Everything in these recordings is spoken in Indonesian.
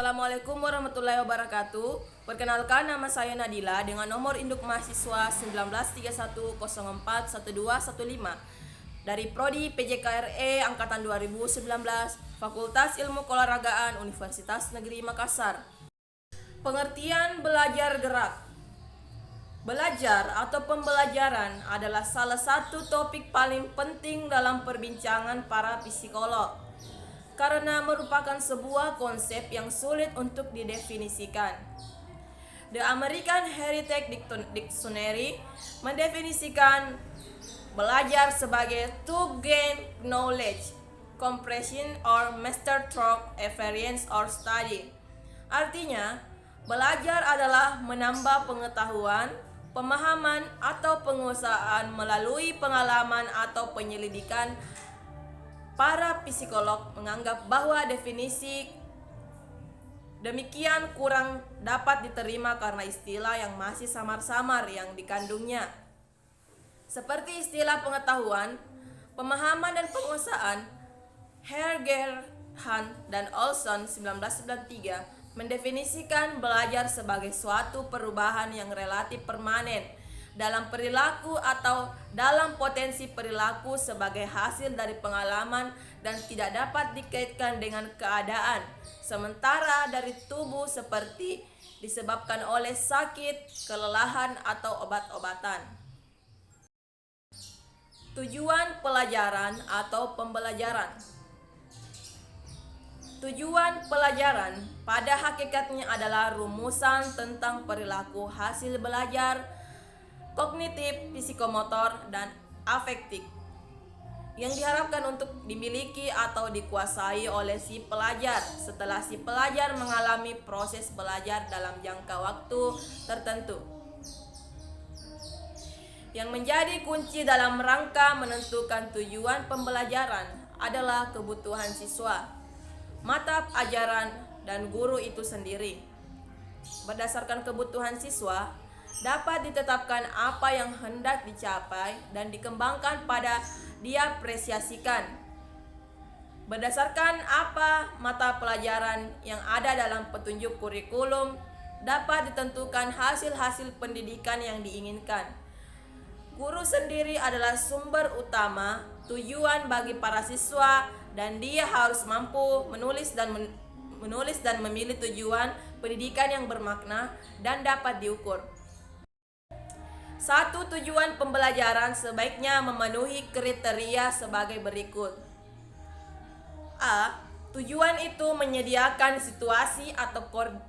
Assalamualaikum warahmatullahi wabarakatuh. Perkenalkan, nama saya Nadila dengan nomor induk mahasiswa 1931041215 dari Prodi PJKRE angkatan 2019, Fakultas Ilmu Keolahragaan Universitas Negeri Makassar. Pengertian belajar gerak. Belajar atau pembelajaran adalah salah satu topik paling penting dalam perbincangan para psikolog, karena merupakan sebuah konsep yang sulit untuk didefinisikan. The American Heritage Dictionary mendefinisikan belajar sebagai to gain knowledge, comprehension or master through experience or study. Artinya, belajar adalah menambah pengetahuan, pemahaman, atau penguasaan melalui pengalaman atau penyelidikan. Para psikolog menganggap bahwa definisi demikian kurang dapat diterima karena istilah yang masih samar-samar yang dikandungnya. Seperti istilah pengetahuan, pemahaman, dan penguasaan, Herger, Hunt, dan Olson 1993 mendefinisikan belajar sebagai suatu perubahan yang relatif permanen dalam perilaku atau dalam potensi perilaku sebagai hasil dari pengalaman dan tidak dapat dikaitkan dengan keadaan sementara dari tubuh seperti disebabkan oleh sakit, kelelahan, atau obat-obatan. Tujuan pelajaran atau pembelajaran. Tujuan pelajaran pada hakikatnya adalah rumusan tentang perilaku hasil belajar, kognitif, psikomotor, dan afektif yang diharapkan untuk dimiliki atau dikuasai oleh si pelajar setelah si pelajar mengalami proses belajar dalam jangka waktu tertentu. Yang menjadi kunci dalam rangka menentukan tujuan pembelajaran adalah kebutuhan siswa, mata ajaran, dan guru itu sendiri. Berdasarkan kebutuhan siswa, dapat ditetapkan apa yang hendak dicapai dan dikembangkan pada diapresiasikan. Berdasarkan apa mata pelajaran yang ada dalam petunjuk kurikulum, dapat ditentukan hasil-hasil pendidikan yang diinginkan. Guru sendiri adalah sumber utama tujuan bagi para siswa dan dia harus mampu menulis dan memilih tujuan pendidikan yang bermakna dan dapat diukur. Satu tujuan pembelajaran sebaiknya memenuhi kriteria sebagai berikut. A. Tujuan itu menyediakan situasi atau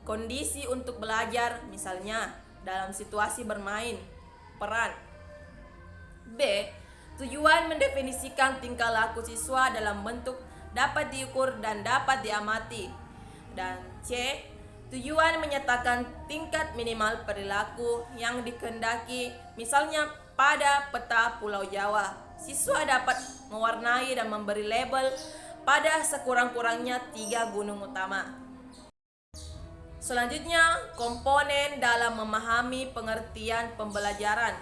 kondisi untuk belajar, misalnya dalam situasi bermain, peran. B. Tujuan mendefinisikan tingkah laku siswa dalam bentuk dapat diukur dan dapat diamati. Dan C. Tujuan menyatakan tingkat minimal perilaku yang dikehendaki, misalnya pada peta Pulau Jawa, siswa dapat mewarnai dan memberi label pada sekurang-kurangnya 3 gunung utama. Selanjutnya, komponen dalam memahami pengertian pembelajaran.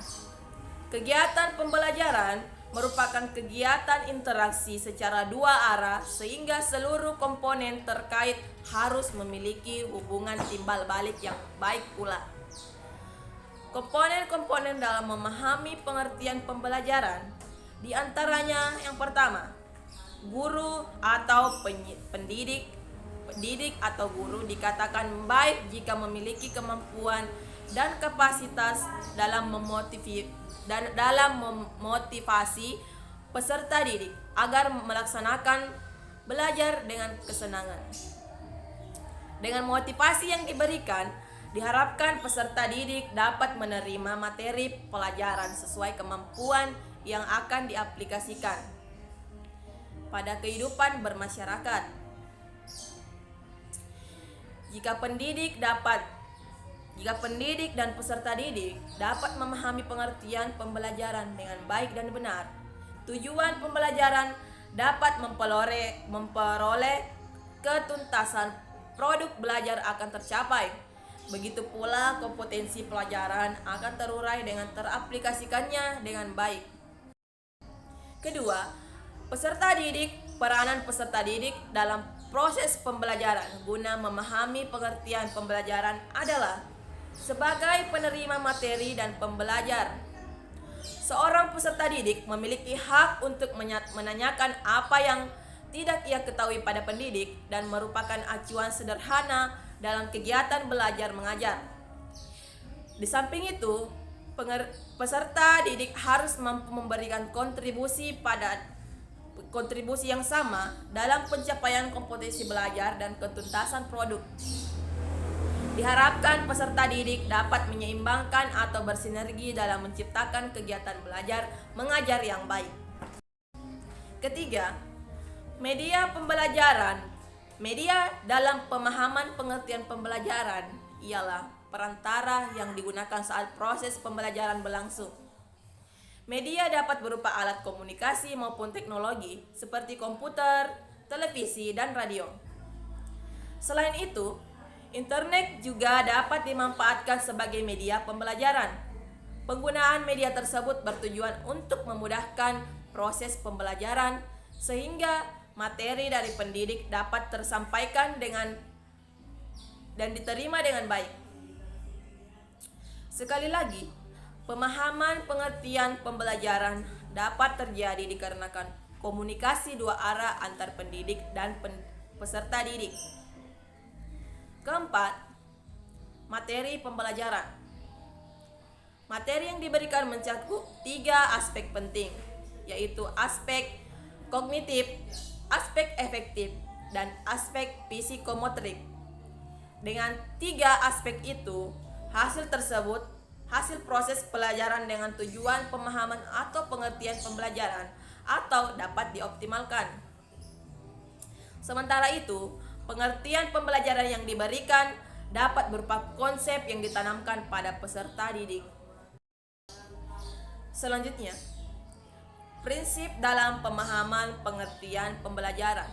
Kegiatan pembelajaran merupakan kegiatan interaksi secara dua arah sehingga seluruh komponen terkait harus memiliki hubungan timbal balik yang baik pula. Komponen-komponen dalam memahami pengertian pembelajaran diantaranya yang pertama, guru atau pendidik atau guru dikatakan baik jika memiliki kemampuan dan kapasitas dalam memotivasi peserta didik agar melaksanakan belajar dengan kesenangan. Dengan motivasi yang diberikan, diharapkan peserta didik dapat menerima materi pelajaran sesuai kemampuan yang akan diaplikasikan pada kehidupan bermasyarakat. Jika pendidik dan peserta didik dapat memahami pengertian pembelajaran dengan baik dan benar, tujuan pembelajaran dapat memperoleh ketuntasan, produk belajar akan tercapai. Begitu pula kompetensi pelajaran akan terurai dengan teraplikasikannya dengan baik. Kedua, peranan peserta didik dalam proses pembelajaran guna memahami pengertian pembelajaran adalah sebagai penerima materi dan pembelajar. Seorang peserta didik memiliki hak untuk menanyakan apa yang tidak ia ketahui pada pendidik dan merupakan acuan sederhana dalam kegiatan belajar mengajar. Di samping itu, peserta didik harus mampu memberikan kontribusi yang sama dalam pencapaian kompetensi belajar dan ketuntasan produk. Diharapkan peserta didik dapat menyeimbangkan atau bersinergi dalam menciptakan kegiatan belajar mengajar yang baik. Ketiga, media pembelajaran. Media dalam pemahaman pengertian pembelajaran ialah perantara yang digunakan saat proses pembelajaran berlangsung. Media dapat berupa alat komunikasi maupun teknologi seperti komputer, televisi, dan radio. Selain itu, internet juga dapat dimanfaatkan sebagai media pembelajaran. Penggunaan media tersebut bertujuan untuk memudahkan proses pembelajaran sehingga materi dari pendidik dapat tersampaikan dan diterima dengan baik. Sekali lagi, pemahaman pengertian pembelajaran dapat terjadi dikarenakan komunikasi dua arah antar pendidik dan peserta didik. Keempat, materi pembelajaran. Materi yang diberikan mencakup 3 aspek penting, yaitu aspek kognitif, aspek efektif, dan aspek psikomotorik. Dengan 3 aspek itu, hasil proses pelajaran dengan tujuan pemahaman atau pengertian pembelajaran atau dapat dioptimalkan. Sementara itu, pengertian pembelajaran yang diberikan dapat berupa konsep yang ditanamkan pada peserta didik. Selanjutnya, prinsip dalam pemahaman pengertian pembelajaran.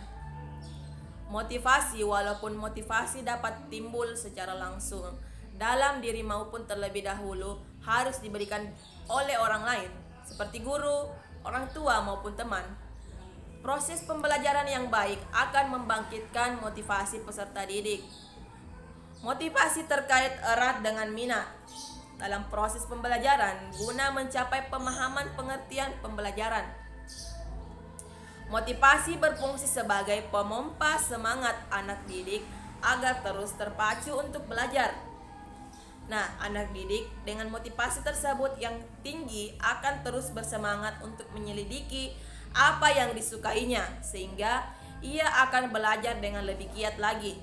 Motivasi, walaupun motivasi dapat timbul secara langsung dalam diri maupun terlebih dahulu harus diberikan oleh orang lain, seperti guru, orang tua maupun teman. Proses pembelajaran yang baik akan membangkitkan motivasi peserta didik. Motivasi terkait erat dengan minat dalam proses pembelajaran guna mencapai pemahaman pengertian pembelajaran. Motivasi berfungsi sebagai pemompa semangat anak didik agar terus terpacu untuk belajar. Nah, anak didik dengan motivasi tersebut yang tinggi akan terus bersemangat untuk menyelidiki apa yang disukainya, sehingga ia akan belajar dengan lebih giat lagi.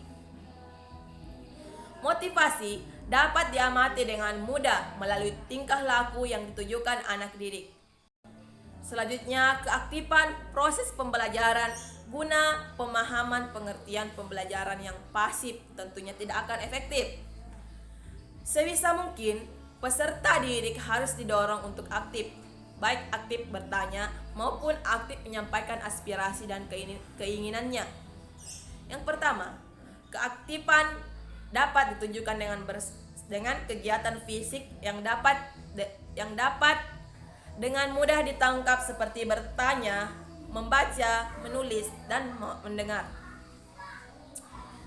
Motivasi dapat diamati dengan mudah melalui tingkah laku yang ditujukan anak didik. Selanjutnya, keaktifan proses pembelajaran guna pemahaman pengertian pembelajaran yang pasif tentunya tidak akan efektif. Sebisa mungkin, peserta didik harus didorong untuk aktif, baik aktif bertanya maupun aktif menyampaikan aspirasi dan keinginannya. Yang pertama, keaktifan dapat ditunjukkan dengan kegiatan fisik yang dapat dengan mudah ditangkap seperti bertanya, membaca, menulis, dan mendengar.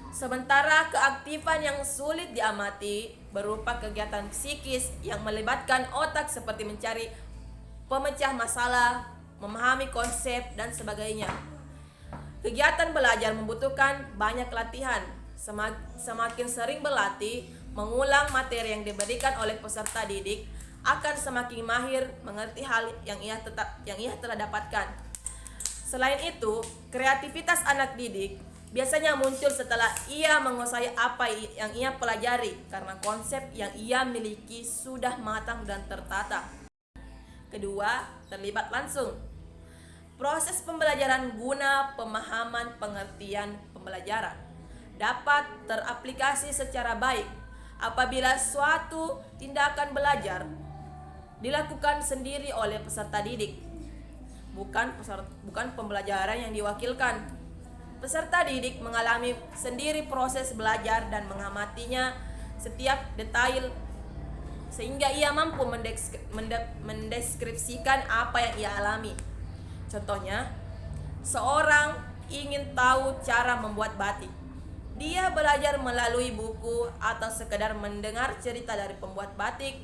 Sementara keaktifan yang sulit diamati berupa kegiatan psikis yang melibatkan otak seperti mencari pemecah masalah, memahami konsep, dan sebagainya. Kegiatan belajar membutuhkan banyak latihan. Semakin sering berlatih, mengulang materi yang diberikan oleh peserta didik, akan semakin mahir mengerti hal yang ia telah dapatkan. Selain itu, kreativitas anak didik biasanya muncul setelah ia menguasai apa yang ia pelajari karena konsep yang ia miliki sudah matang dan tertata. Kedua, terlibat langsung. Proses pembelajaran guna pemahaman pengertian pembelajaran dapat teraplikasi secara baik apabila suatu tindakan belajar dilakukan sendiri oleh peserta didik, bukan pembelajaran yang diwakilkan. Peserta didik mengalami sendiri proses belajar dan mengamatinya setiap detail sehingga ia mampu mendeskripsikan apa yang ia alami. Contohnya, seorang ingin tahu cara membuat batik. Dia belajar melalui buku atau sekedar mendengar cerita dari pembuat batik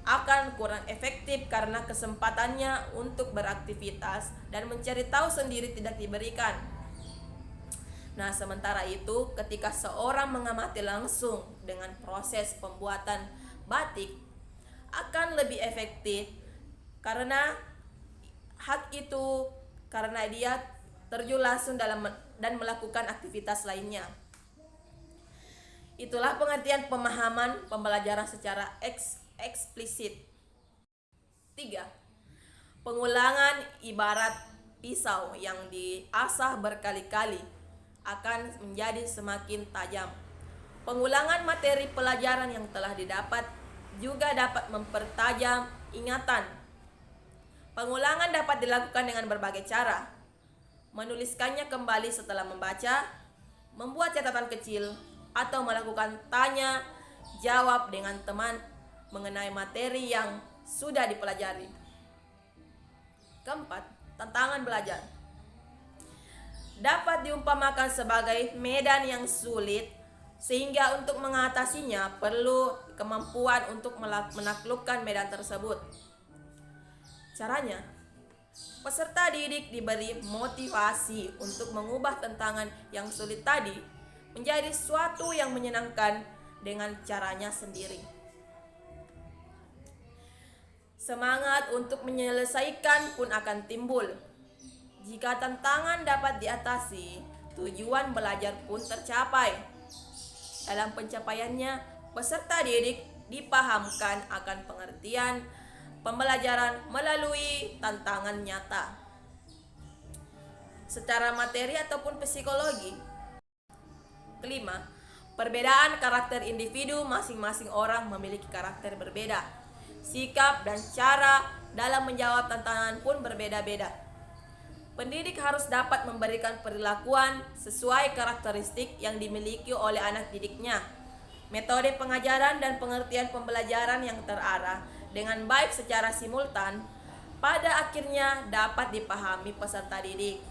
akan kurang efektif karena kesempatannya untuk beraktivitas dan mencari tahu sendiri tidak diberikan. Nah, sementara itu ketika seorang mengamati langsung dengan proses pembuatan batik akan lebih efektif karena dia terjun langsung dalam dan melakukan aktivitas lainnya. Itulah pengertian pemahaman pembelajaran secara eksplisit. 3. Pengulangan ibarat pisau yang diasah berkali-kali akan menjadi semakin tajam. Pengulangan materi pelajaran yang telah didapat juga dapat mempertajam ingatan. Pengulangan dapat dilakukan dengan berbagai cara. Menuliskannya kembali setelah membaca, membuat catatan kecil, atau melakukan tanya jawab dengan teman mengenai materi yang sudah dipelajari. 4. Tantangan belajar dapat diumpamakan sebagai medan yang sulit, sehingga untuk mengatasinya perlu kemampuan untuk menaklukkan medan tersebut. Caranya, peserta didik diberi motivasi untuk mengubah tantangan yang sulit tadi menjadi suatu yang menyenangkan dengan caranya sendiri. Semangat untuk menyelesaikan pun akan timbul. Jika tantangan dapat diatasi, tujuan belajar pun tercapai. Dalam pencapaiannya, peserta didik dipahamkan akan pengertian pembelajaran melalui tantangan nyata secara materi ataupun psikologi. 5. Perbedaan karakter individu. Masing-masing orang memiliki karakter berbeda. Sikap dan cara dalam menjawab tantangan pun berbeda-beda. Pendidik harus dapat memberikan perilakuan sesuai karakteristik yang dimiliki oleh anak didiknya. Metode pengajaran dan pengertian pembelajaran yang terarah dengan baik secara simultan pada akhirnya dapat dipahami peserta didik.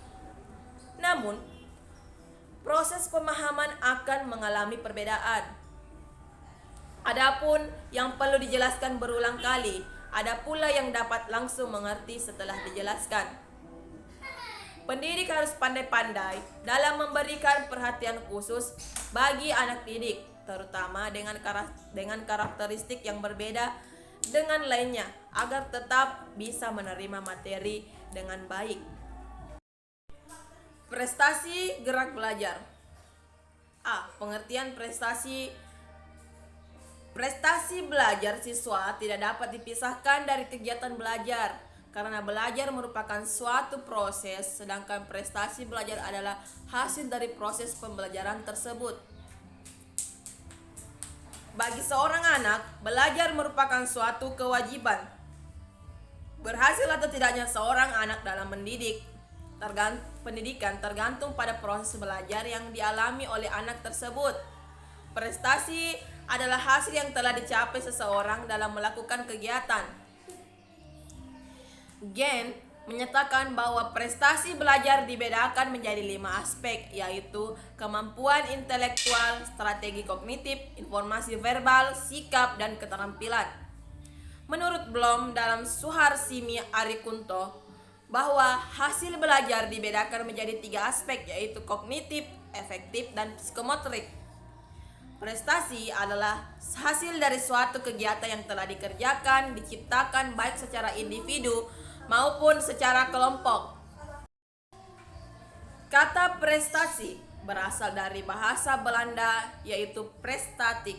Namun, proses pemahaman akan mengalami perbedaan. Adapun yang perlu dijelaskan berulang kali, ada pula yang dapat langsung mengerti setelah dijelaskan. Pendidik harus pandai-pandai dalam memberikan perhatian khusus bagi anak didik, terutama dengan karakteristik yang berbeda dengan lainnya, agar tetap bisa menerima materi dengan baik. Prestasi gerak belajar. A. Pengertian prestasi. Prestasi belajar siswa tidak dapat dipisahkan dari kegiatan belajar, karena belajar merupakan suatu proses, sedangkan prestasi belajar adalah hasil dari proses pembelajaran tersebut. Bagi seorang anak, belajar merupakan suatu kewajiban. Berhasil atau tidaknya seorang anak dalam pendidikan tergantung pada proses belajar yang dialami oleh anak tersebut. Prestasi adalah hasil yang telah dicapai seseorang dalam melakukan kegiatan. Gen menyatakan bahwa prestasi belajar dibedakan menjadi 5 aspek, yaitu kemampuan intelektual, strategi kognitif, informasi verbal, sikap, dan keterampilan. Menurut Bloom dalam Suharsimi Arikunto, bahwa hasil belajar dibedakan menjadi 3 aspek, yaitu kognitif, efektif, dan psikomotorik. Prestasi adalah hasil dari suatu kegiatan yang telah dikerjakan, diciptakan baik secara individu maupun secara kelompok. Kata prestasi berasal dari bahasa Belanda, yaitu prestatik,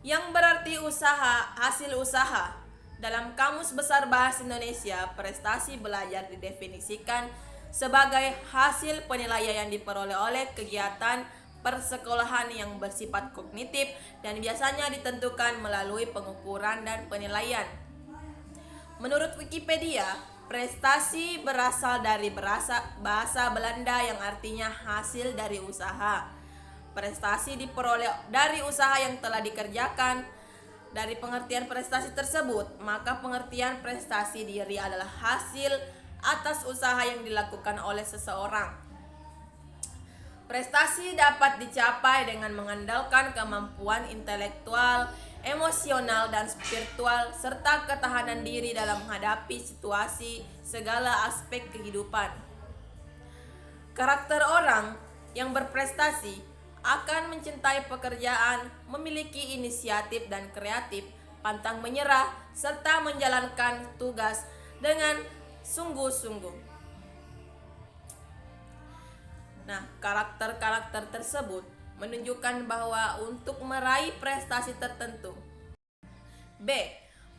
yang berarti usaha, hasil usaha. Dalam Kamus Besar Bahasa Indonesia, prestasi belajar didefinisikan sebagai hasil penilaian yang diperoleh oleh kegiatan persekolahan yang bersifat kognitif dan biasanya ditentukan melalui pengukuran dan penilaian. Menurut Wikipedia, prestasi berasal dari bahasa Belanda yang artinya hasil dari usaha. Prestasi diperoleh dari usaha yang telah dikerjakan. Dari pengertian prestasi tersebut, maka pengertian prestasi diri adalah hasil atas usaha yang dilakukan oleh seseorang. Prestasi dapat dicapai dengan mengandalkan kemampuan intelektual, emosional, dan spiritual, serta ketahanan diri dalam menghadapi situasi segala aspek kehidupan. Karakter orang yang berprestasi akan mencintai pekerjaan, memiliki inisiatif dan kreatif, pantang menyerah, serta menjalankan tugas dengan sungguh-sungguh. Nah, karakter-karakter tersebut menunjukkan bahwa untuk meraih prestasi tertentu. B.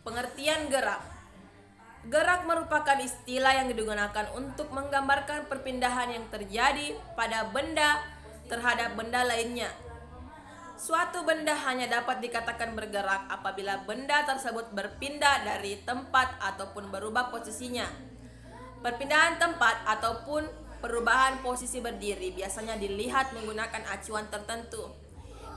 Pengertian gerak. Gerak merupakan istilah yang digunakan untuk menggambarkan perpindahan yang terjadi pada benda terhadap benda lainnya. Suatu benda hanya dapat dikatakan bergerak apabila benda tersebut berpindah dari tempat ataupun berubah posisinya. Perpindahan tempat ataupun perubahan posisi berdiri biasanya dilihat menggunakan acuan tertentu.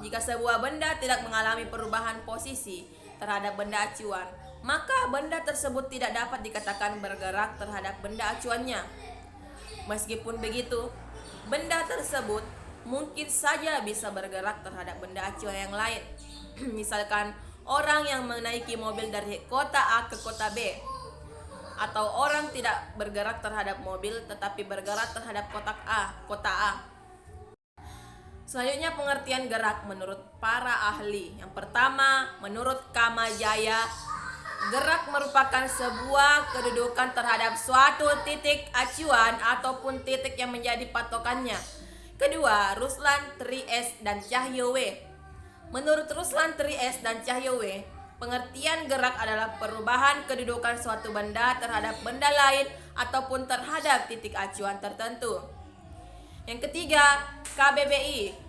Jika sebuah benda tidak mengalami perubahan posisi terhadap benda acuan, maka benda tersebut tidak dapat dikatakan bergerak terhadap benda acuannya. Meskipun begitu, benda tersebut mungkin saja bisa bergerak terhadap benda acuan yang lain. Misalkan orang yang menaiki mobil dari kota A ke kota B, atau orang tidak bergerak terhadap mobil tetapi bergerak terhadap kota A. Selanjutnya pengertian gerak menurut para ahli. Yang pertama, menurut Kamajaya, gerak merupakan sebuah kedudukan terhadap suatu titik acuan ataupun titik yang menjadi patokannya. Kedua, Ruslan, Tries, dan Cahyo W. Menurut Ruslan, Tries, dan Cahyo W, pengertian gerak adalah perubahan kedudukan suatu benda terhadap benda lain ataupun terhadap titik acuan tertentu. Yang ketiga, KBBI.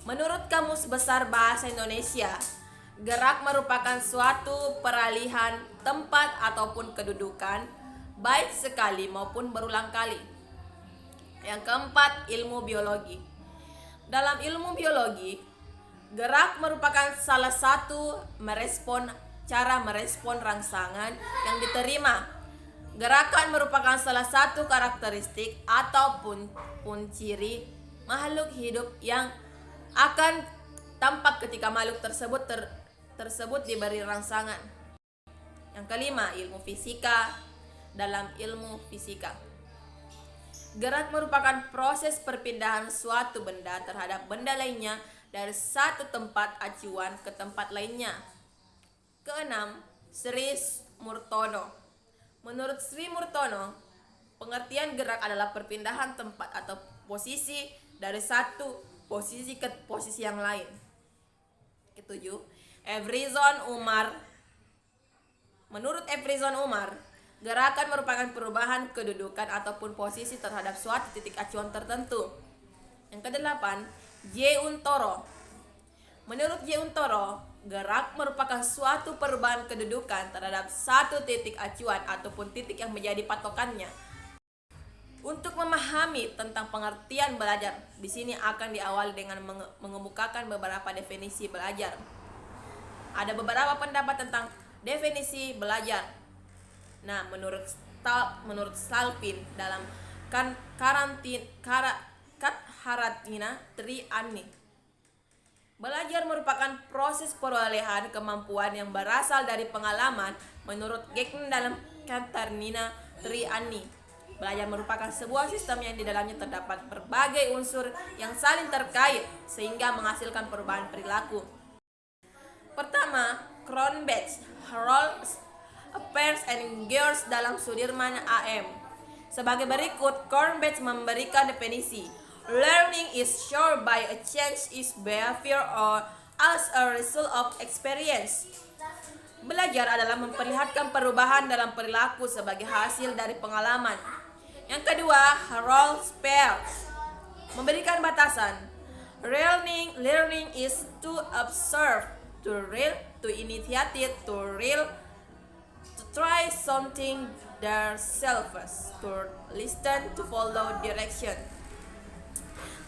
Menurut Kamus Besar Bahasa Indonesia, gerak merupakan suatu peralihan tempat ataupun kedudukan, baik sekali maupun berulang kali. Yang keempat, ilmu biologi. Dalam ilmu biologi, gerak merupakan salah satu cara merespon rangsangan yang diterima. Gerakan merupakan salah satu karakteristik ataupun ciri makhluk hidup yang akan tampak ketika makhluk tersebut diberi rangsangan. Yang kelima, ilmu fisika. Dalam ilmu fisika, gerak merupakan proses perpindahan suatu benda terhadap benda lainnya dari satu tempat acuan ke tempat lainnya. Keenam, Sri Murtono. Menurut Sri Murtono, pengertian gerak adalah perpindahan tempat atau posisi dari satu posisi ke posisi yang lain. Ketujuh, Everyzon Umar. Menurut Everyzon Umar, gerakan merupakan perubahan kedudukan ataupun posisi terhadap suatu titik acuan tertentu. Yang kedelapan, J. Untoro. Menurut J. Untoro, gerak merupakan suatu perubahan kedudukan terhadap satu titik acuan ataupun titik yang menjadi patokannya. Untuk memahami tentang pengertian belajar, di sini akan diawali dengan mengemukakan beberapa definisi belajar. Ada beberapa pendapat tentang definisi belajar. Nah, menurut Salpin dalam Haratina Tri Ani, belajar merupakan proses perolehan kemampuan yang berasal dari pengalaman. Menurut Gekn dalam Katarnina Tri Ani, belajar merupakan sebuah sistem yang di dalamnya terdapat berbagai unsur yang saling terkait sehingga menghasilkan perubahan perilaku. Pertama, Cronbach, Harold Affairs and Gears dalam Sudirman AM. Sebagai berikut, Cronbach memberikan definisi. Learning is shown by a change in behavior or as a result of experience. Belajar adalah memperlihatkan perubahan dalam perilaku sebagai hasil dari pengalaman. Yang kedua, Harold Spears memberikan batasan. Learning is to observe, to read, to initiate, to try something themselves, to listen, to follow direction.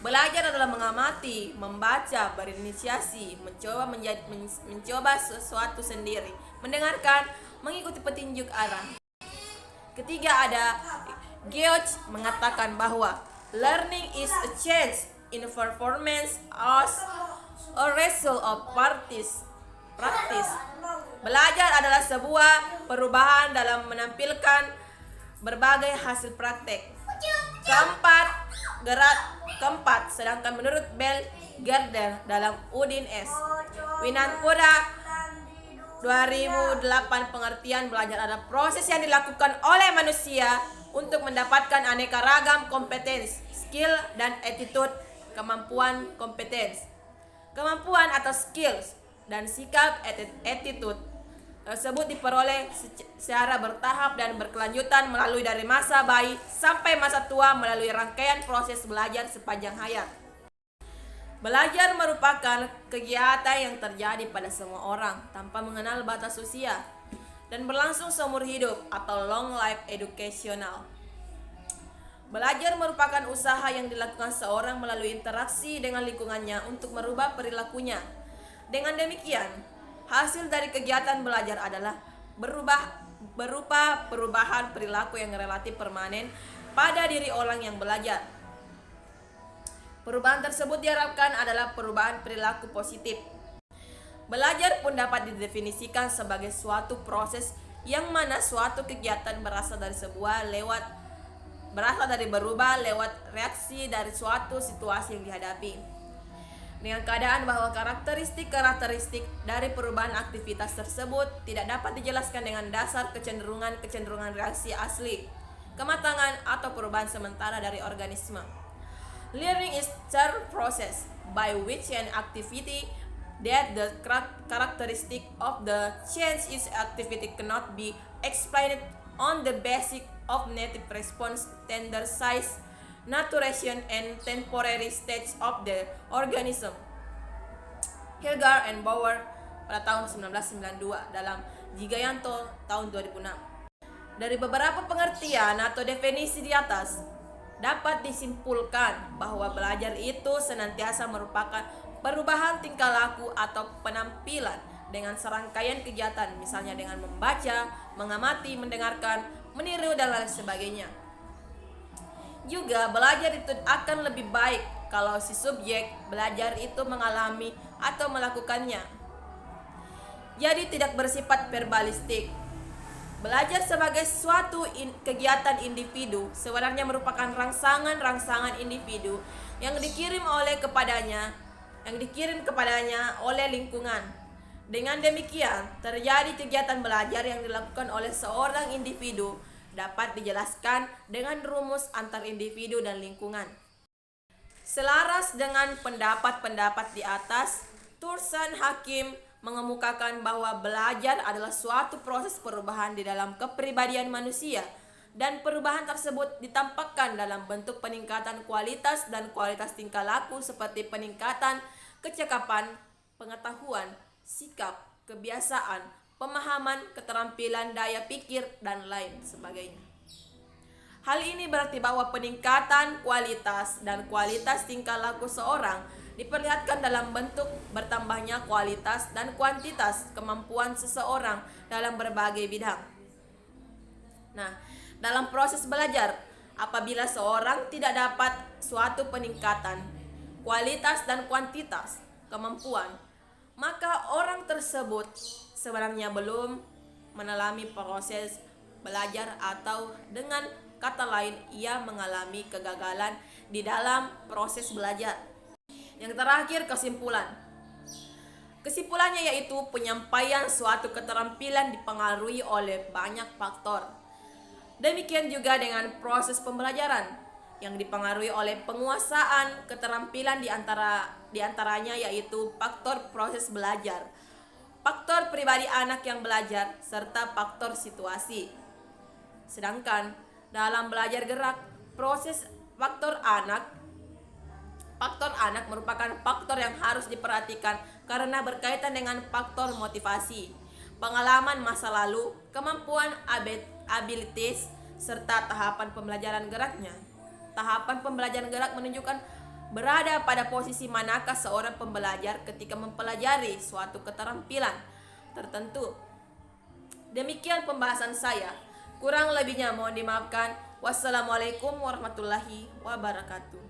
Belajar adalah mengamati, membaca, berinisiasi, mencoba sesuatu sendiri, mendengarkan, mengikuti petunjuk arah. Ketiga ada George mengatakan bahwa learning is a change in performance as a result of practice. Belajar adalah sebuah perubahan dalam menampilkan berbagai hasil praktek. Keempat, sedangkan menurut Bell Gardner dalam Udin S. Winankoda 2008, pengertian belajar adalah proses yang dilakukan oleh manusia untuk mendapatkan aneka ragam kompetensi, skill, dan attitude. Kemampuan atau skills dan sikap attitude tersebut diperoleh secara bertahap dan berkelanjutan melalui dari masa bayi sampai masa tua melalui rangkaian proses belajar sepanjang hayat. Belajar merupakan kegiatan yang terjadi pada semua orang tanpa mengenal batas usia dan berlangsung seumur hidup atau long life educational. Belajar merupakan usaha yang dilakukan seorang melalui interaksi dengan lingkungannya untuk merubah perilakunya. Dengan demikian, hasil dari kegiatan belajar adalah berupa perubahan perilaku yang relatif permanen pada diri orang yang belajar. Perubahan tersebut diharapkan adalah perubahan perilaku positif. Belajar pun dapat didefinisikan sebagai suatu proses yang mana suatu kegiatan berasal dari berubah lewat reaksi dari suatu situasi yang dihadapi. Dengan keadaan bahwa karakteristik dari perubahan aktivitas tersebut tidak dapat dijelaskan dengan dasar kecenderungan reaksi asli, kematangan atau perubahan sementara dari organisme. Learning is third process by which an activity that the characteristic of the change is activity cannot be explained on the basis of native response, tender size, maturation, and temporary stage of the organism. Hilgar and Bauer pada tahun 1992 dalam Gigayanto tahun 2006. Dari beberapa pengertian atau definisi di atas, dapat disimpulkan bahwa belajar itu senantiasa merupakan perubahan tingkah laku atau penampilan dengan serangkaian kegiatan, misalnya dengan membaca, mengamati, mendengarkan, meniru, dan lain sebagainya. Juga belajar itu akan lebih baik kalau si subjek belajar itu mengalami atau melakukannya. Jadi tidak bersifat verbalistik. Belajar sebagai suatu kegiatan individu sebenarnya merupakan rangsangan individu yang dikirim kepadanya oleh lingkungan. Dengan demikian, terjadi kegiatan belajar yang dilakukan oleh seorang individu dapat dijelaskan dengan rumus antar individu dan lingkungan. Selaras dengan pendapat-pendapat di atas, Tursan Hakim mengemukakan bahwa belajar adalah suatu proses perubahan di dalam kepribadian manusia, dan perubahan tersebut ditampakkan dalam bentuk peningkatan kualitas dan kualitas tingkah laku seperti peningkatan kecakapan, pengetahuan, sikap, kebiasaan, pemahaman, keterampilan, daya pikir, dan lain sebagainya. Hal ini berarti bahwa peningkatan kualitas dan kualitas tingkah laku seorang diperlihatkan dalam bentuk bertambahnya kualitas dan kuantitas kemampuan seseorang dalam berbagai bidang. Nah, dalam proses belajar, apabila seorang tidak dapat suatu peningkatan kualitas dan kuantitas kemampuan, maka orang tersebut sebenarnya belum mengalami proses belajar, atau dengan kata lain, ia mengalami kegagalan di dalam proses belajar. Yang terakhir, kesimpulannya yaitu penyampaian suatu keterampilan dipengaruhi oleh banyak faktor. Demikian juga dengan proses pembelajaran yang dipengaruhi oleh penguasaan keterampilan di antaranya yaitu faktor proses belajar, faktor pribadi anak yang belajar, serta faktor situasi. Sedangkan dalam belajar gerak, faktor anak merupakan faktor yang harus diperhatikan karena berkaitan dengan faktor motivasi, pengalaman masa lalu, kemampuan abilities, serta tahapan pembelajaran geraknya. Tahapan pembelajaran gerak menunjukkan berada pada posisi manakah seorang pembelajar ketika mempelajari suatu keterampilan tertentu. Demikian pembahasan saya. Kurang lebihnya mohon dimaafkan. Wassalamualaikum warahmatullahi wabarakatuh.